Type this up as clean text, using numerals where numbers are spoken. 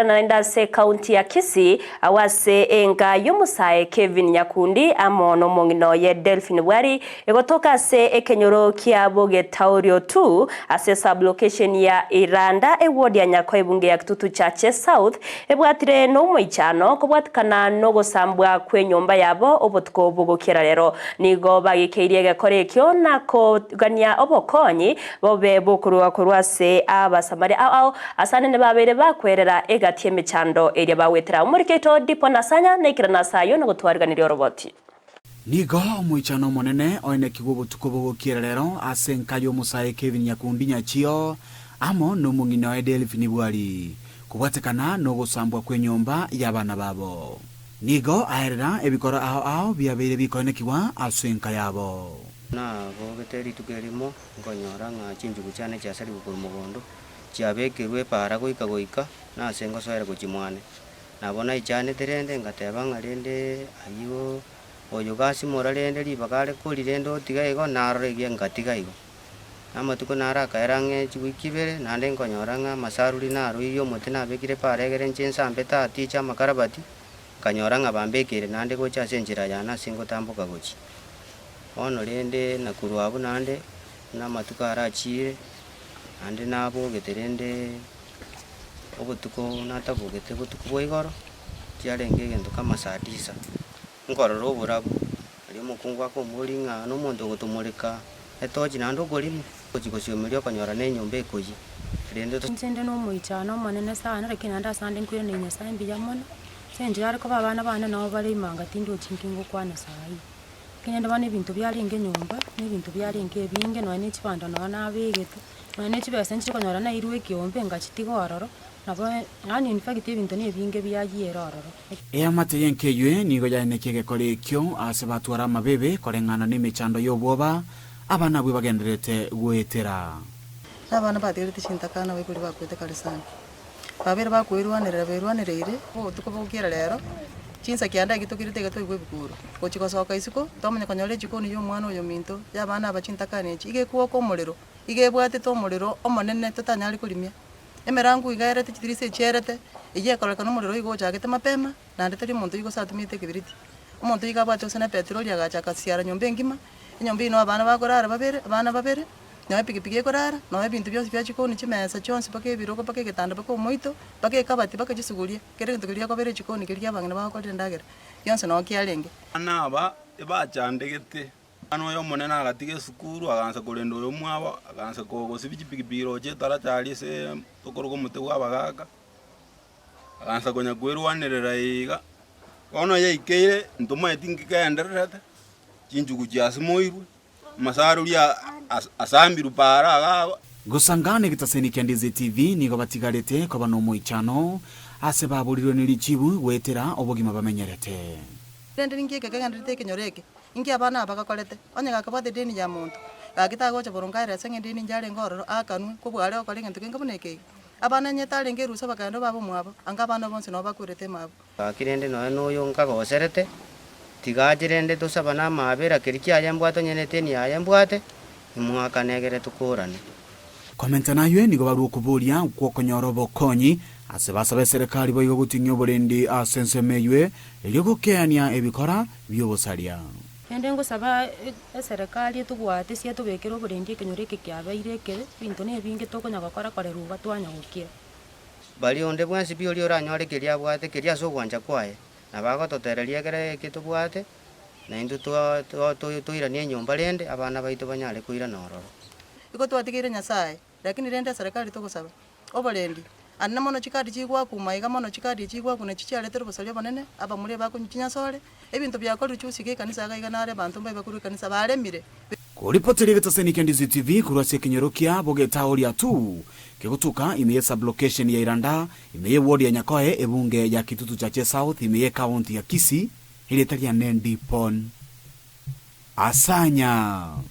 Naenda se kaunti ya Kisii awase enga yomusae Kevin Nyakundi amono mongino ye Delphine Bwari egotoka se ekenyoro kia boge taurio tu ase sublocation ya Iranda ward ya Nyako ebunge ya Kitutu Chache South ebwatire no moichano kobwatikana no gosambwa kwe nyomba yabo obotuko bogokera rero nigo bagikeirie gekore kyo nako gania obokonyi bobe bokurwa kurwase abasamari au asane ne babere bakwerera gatie michando eria bawetera umuriketo dipo nasanya nekira nasayo no gutwariganira roboti nigo muichano monene oine kigobo tukobo kirerero asenkayo musae Kevin Nyakundi nyachio amo no mungino Delphine Bwari kubwatekana no gusambwa kwe nyomba yabana babo nigo aherera ebikora aho byabere bikoine kiwa asenka yabo na go geteri tugerimo ngonyora nga chinjugu cyane cyasari gukora umugondo cyabekirwe para goika na sengo soere kuchimwane nabona ichane terende ngateba ngarende ayo oyo gasi moralende libakale kulirende otigaigo naroregie ngatigaigo amatuko naraka erange chiwikibere nande nkonyoranga masaruri naro iyo mutina bekire paregere nchensa mbeta ticha makarabati kanyoranga bambekire nande gocha senjira yana singo tambuka gochi ono lende nakurwabu nande na matuka arachire ande nabo geterende obutuko natabugete butuko boigoro cyarenge gendo kama saa 9 ngororo burabu ari mukungwa ko muringa no mondo gotumurika etoji nando golimo kujigosyomerio kanyora ne nyombe koji rende to nsende no muichano manene sana rekina nda sande nkwire ne nyasa mbija mono senje ari ko babana bana no bari manga tindo chinkingo kwana sai kinende bane bintu byali nge nyomba ne bintu byali nge binge no ne chipanda no na bigete no ne chibese nchiko nyora na irwe kiombe ngachitigororo nabo yani infagiti ibintu ni binge byagiye rororo amate yenkeywe nigo yane kegekore kyo asebatwara amabebe korengana n'imichando yoboba abana bwe bagenderete gwetera abana badirete chintakana we kuri bakwete kalisana babere bakwirwanirira berwanirire tuko bogera rero chinsa kyanda gitokirite gato igwe bikuru ko chikosoka isiko tomenya kanyole chikoni yo mwana oyo minto yabana abachintakana iki ige kuoko muliro ige bwate to muliro omonene totanyali kulimia emerangu igairete chitirise cherete iye koleka no muliro igo chagete mapema nande tari muntu igo satumite kibiriti umuntu igabwate usana petroli agacha kasiara nyombe ngima nyombe ino abana bakorara babere no pikipiki korara no ebintu byose byachikoni chimesa chonse pake biroko pake getanda pake moito pake kabati pake chisugulia kere ntukulia ko bere chikoni kilia bangana bakorera ndagera yonse no kialenge anaba ebachandegete ano yo monena agatige sukuru aganza kurendo yo mwaba aganza kogosi bikipikipiro je tarachali se tokorogo mutego abagaga aganza konya kwerwanirira iga ono ye ikeire ntuma etingika enderete chinjugu cyasimoirwe masarulia asambiru para aga gusangane gitaseni Kendize TV nigo batigarete ko bano moichano ase baburirwe nilichibu wetera obogima bamenyerete rende ngike kagandite kenyoreke ingi abana abagakorete onyaga kabate deni ya muntu agitago cha borongaira senge deni njale ngororo akanwe kubwale okolinga ntukinga buneke abana nyetale ngerusa bakando babo mwabo anga abana bonse no bakurete mabo akirende no yo ngagoserete tigajirende tusabana mabera kirikia yambwato nyenete ni yambwate mwaka negere tukurane komenta nayo nigo baru kuburia kwokonyoro bokonyi asebasaba serikali boyo gutinyo borendi asensemeywe elyogokeania ebikora byobosaria ende ngusaba serikali tugwate cia tubekero borendi kenyoreke kyabaire kere bintu ne binge tokonya gukora koreruga twanya gukira bali onde bwansi bioli oranyore kiria bwate kiria so gwanja kwae nabago totereria kere kitubwate na indu tuiranie nyomba rende abana baitu banyale kuira nororo iko twatigire nyasaye lakini rende serikali tugusaba oborendi anna mono chikadi chigwa kumaiga mono chikadi chigwa kuna chichaletero bosalia banene aba muri bakunyinya sole ebintu byakora cyusike kanisa gaiga nare bantu mbaye bakuru kanisa baremire kuripoteri gitaseni Kendize TV kurwase kinyerokia bogetaoria tu kegutuka imeye sublocation ya Iranda imeye ward ya Nyakoe ebunge ya Kitutu Chache South imeye county ya Kisii ile talia nendi pon asanya